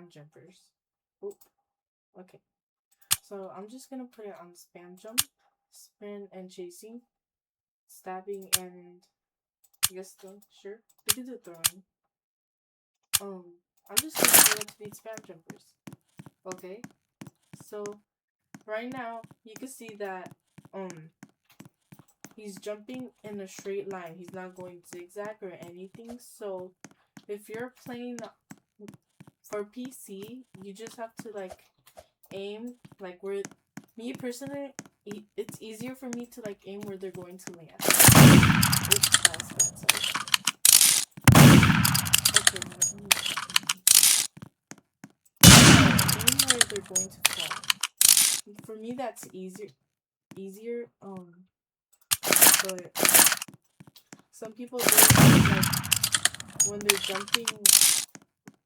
spam jumpers. Oh, okay. So I'm just gonna put it on spam jump, spin and chasing, stabbing and I guess throwing. Sure, we can do throwing. Um, I'm just gonna do it to beat spam jumpers. Okay. So right now you can see that he's jumping in a straight line. He's not going zigzag or anything. So if you're playing for PC, you just have to like aim like where me personally it's easier for me to like aim where they're going to land. Oops, that was bad, sorry. Okay, aim where they're going to fall. For me that's easier but some people do it like when they're jumping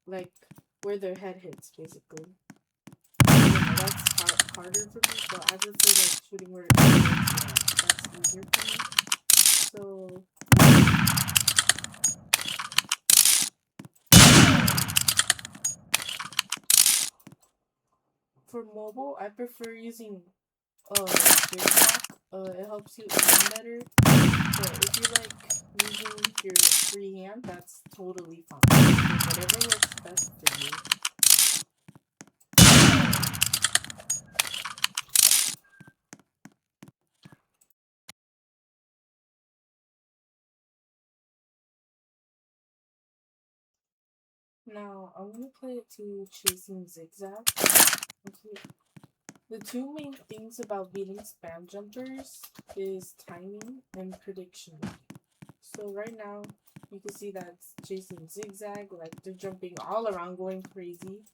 like where their head hits basically. That's harder for me, but I prefer like shooting where it's that's easier for me. So for mobile, I prefer using jigsaw. It helps you aim better. But if you like using your free hand, that's totally fine. So whatever works best for you. Now I'm gonna play it to chasing zigzag. Okay. The two main things about beating spam jumpers is timing and prediction. So right now, you can see that it's chasing zigzag, like they're jumping all around, going crazy.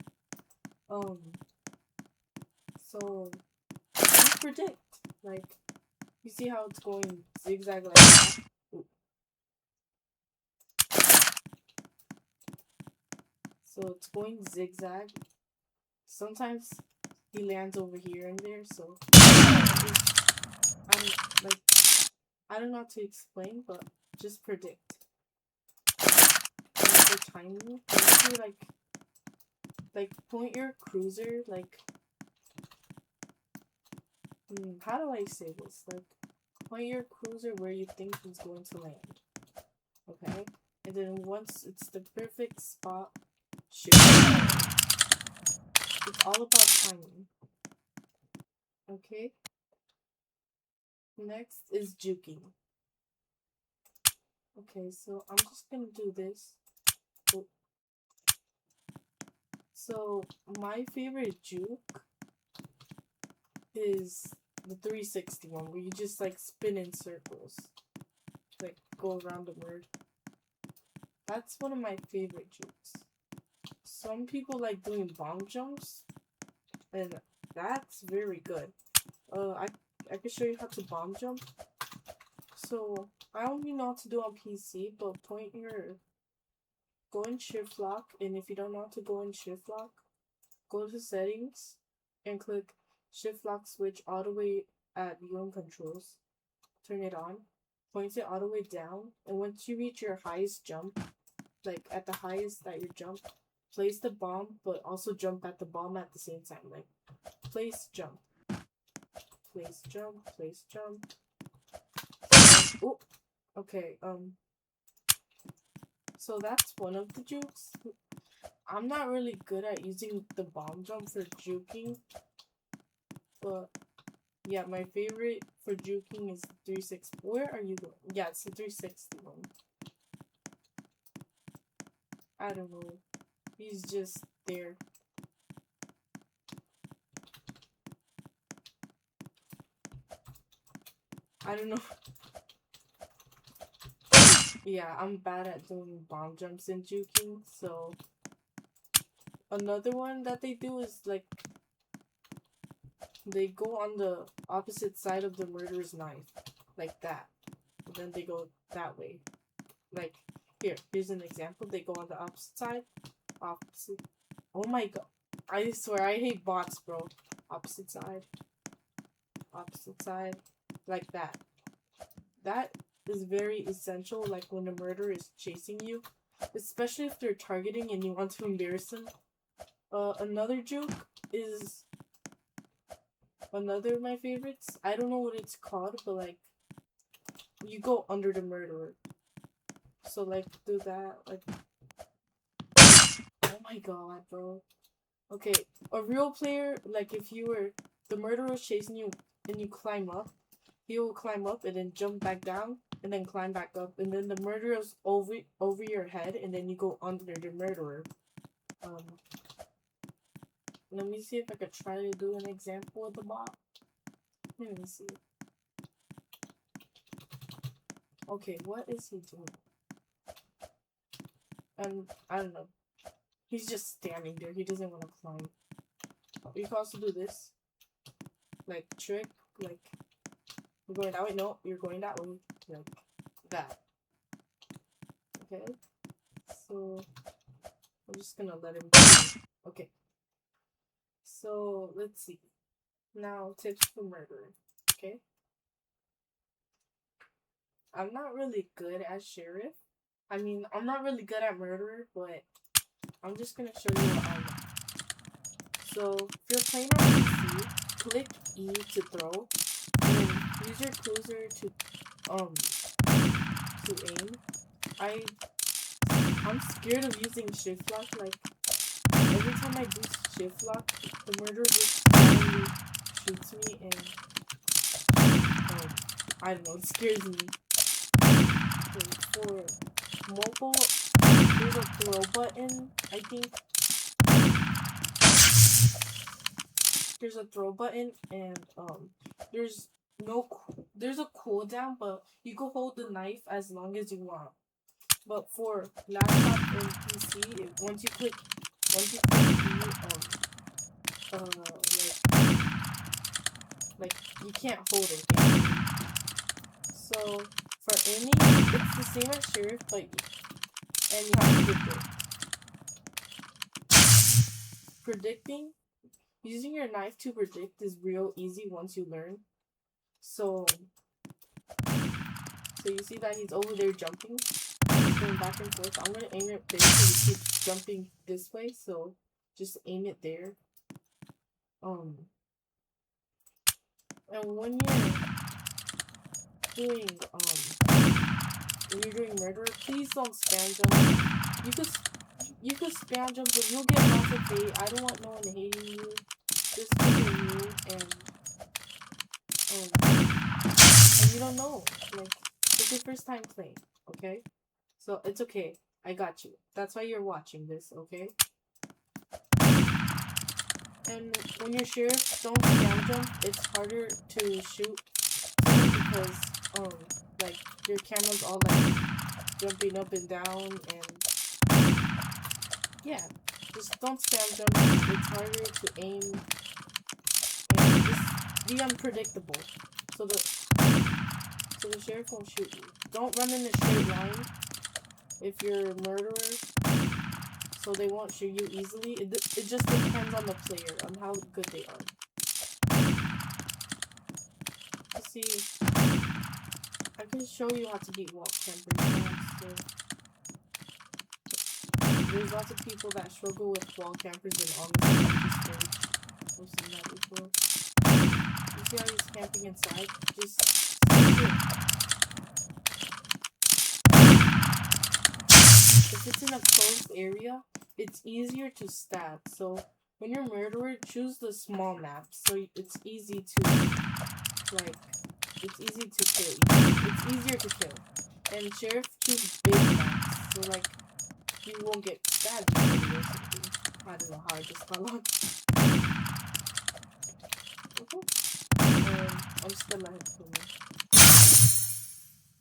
So you predict, like you see how it's going zigzag like that. Ooh. So it's going zigzag. Sometimes he lands over here and there. So I'm like I don't know how to explain, but just predict. And for timing, you like point your cruiser like how do I say this? Like point your cruiser where you think he's going to land. Okay? And then once it's the perfect spot, shoot. It's all about timing. Okay? Next is juking. Okay, so I'm just gonna do this. Oh. So my favorite juke is the 360 one where you just like spin in circles. Like go around the word. That's one of my favorite jukes. Some people like doing bomb jumps, and that's very good. I can show you how to bomb jump. So I only know how to do on PC, but go in shift lock, and if you don't know how to go in shift lock, go to settings and click shift lock switch all the way at viewing controls. Turn it on, point it all the way down, and once you reach your highest jump, like at the highest that you jump, place the bomb, but also jump at the bomb at the same time. Like place jump, place jump, place jump. Oh, okay. So that's one of the jukes. I'm not really good at using the bomb jump for juking, but yeah, my favorite for juking is 360. Where are you going? Yeah, it's the 360 one. I don't know. He's just there. I don't know. Yeah, I'm bad at doing bomb jumps and juking, so another one that they do is like they go on the opposite side of the murderer's knife, like that. And then they go that way. Like here's an example. They go on the opposite side. Opposite. Oh my god. I swear I hate bots, bro. Opposite side. Opposite side. Like that. That is very essential, like when a murderer is chasing you. Especially if they're targeting and you want to embarrass them. Another joke is another of my favorites. I don't know what it's called, but like you go under the murderer. So like do that, like oh my god, bro. Okay, a real player, like if you were the murderer was chasing you and you climb up, he will climb up and then jump back down and then climb back up, and then the murderer's over your head, and then you go under the murderer. Let me see if I could try to do an example of the bot. Let me see. Okay, what is he doing? I don't know. He's just standing there. He doesn't want to climb. You can also do this. Like, trick. Like, you're going that way. No, you're going that way. Like, that. Okay? So, I'm just gonna let him go. Okay. So, let's see. Now, tips for murder. Okay? I'm not really good at sheriff. I mean, I'm not really good at murderer, but I'm just gonna show you what I know. So, if you're playing on PC, click E to throw, and then use your cruiser to aim. I'm scared of using shift lock. Like every time I do shift lock, the murderer just suddenly shoots me, and I don't know, it scares me. Okay, for mobile, there's a throw button. I think there's a throw button, and there's a cooldown, but you can hold the knife as long as you want. But for laptop and PC, once you click like you can't hold it. So for aiming, it's the same as sheriff, but and you have to predict. Predicting, using your knife to predict is real easy once you learn. So you see that he's over there jumping. He's going back and forth. I'm gonna aim it there so he keeps jumping this way. So just aim it there. And when you're doing murder, please don't spam jump. You could spam jump, but you'll get lots of hate. I don't want no one hating you. Just because you're new and you don't know. Like, it's your first time playing, okay? So it's okay. I got you. That's why you're watching this, okay? And when you're sheriff, don't spam jump. It's harder to shoot because like your camera's all like jumping up and down, and yeah, just don't spam jump. It's harder to aim, and just be unpredictable. So the sheriff won't shoot you. Don't run in a straight line if you're a murderer, so they won't shoot you easily. It just depends on the player, on how good they are. Let's see, I can show you how to beat wall campers. So there's lots of people that struggle with wall campers, and honestly, I've seen that before. You see how he's camping inside? Just stick it. If it's in a closed area, it's easier to stab. So when you're a murderer, choose the small map, so it's easy to kill. It's easier to kill. And sheriff, choose big maps, so like you won't get stabbed or something. I don't know how I just got locked. Okay. I'm just gonna let him kill me.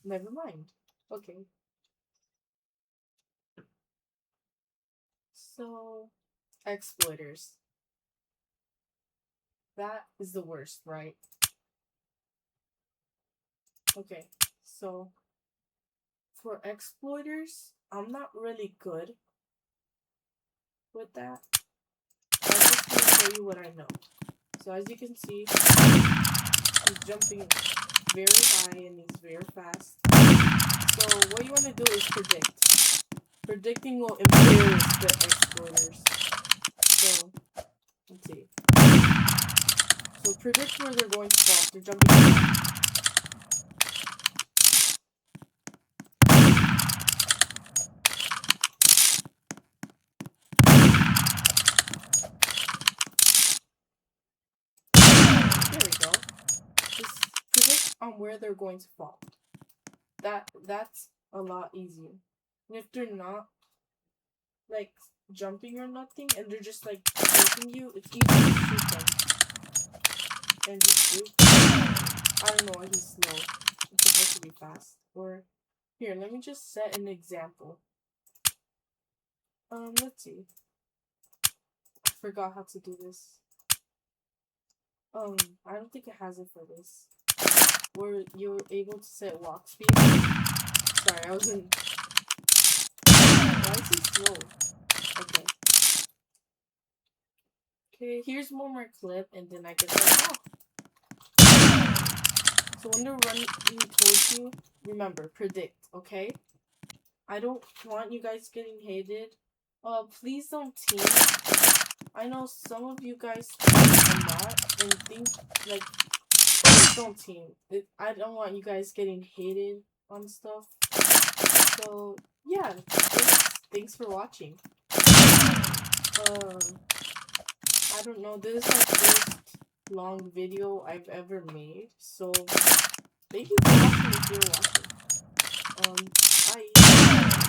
Never mind. Okay. So, exploiters. That is the worst, right? Okay, so for exploiters, I'm not really good with that. I'm just gonna show you what I know. So as you can see, he's jumping very high and he's very fast. So what you want to do is predict. Predicting will embarrass the exploiters. So, let's see. So predict where they're going to fall. They're jumping. There we go. Just predict on where they're going to fall. That's a lot easier. And if they're not like jumping or nothing, and they're just like chasing you, it's easy to shoot them. And just shoot. I don't know why he's slow. It's supposed to be fast. Or here, let me just set an example. Let's see. I forgot how to do this. I don't think it has it for this. Where you're able to set walk speed. Sorry, I was in. Why is he slow? Okay. Okay, here's one more clip, and then I get that off. So when they're running towards you, remember, predict, okay? I don't want you guys getting hated. Please don't team. I know some of you guys team a lot and think, like, please don't team. I don't want you guys getting hated on stuff. So, yeah, thanks for watching. I don't know, this is my first long video I've ever made, so thank you for watching if you're watching. Bye.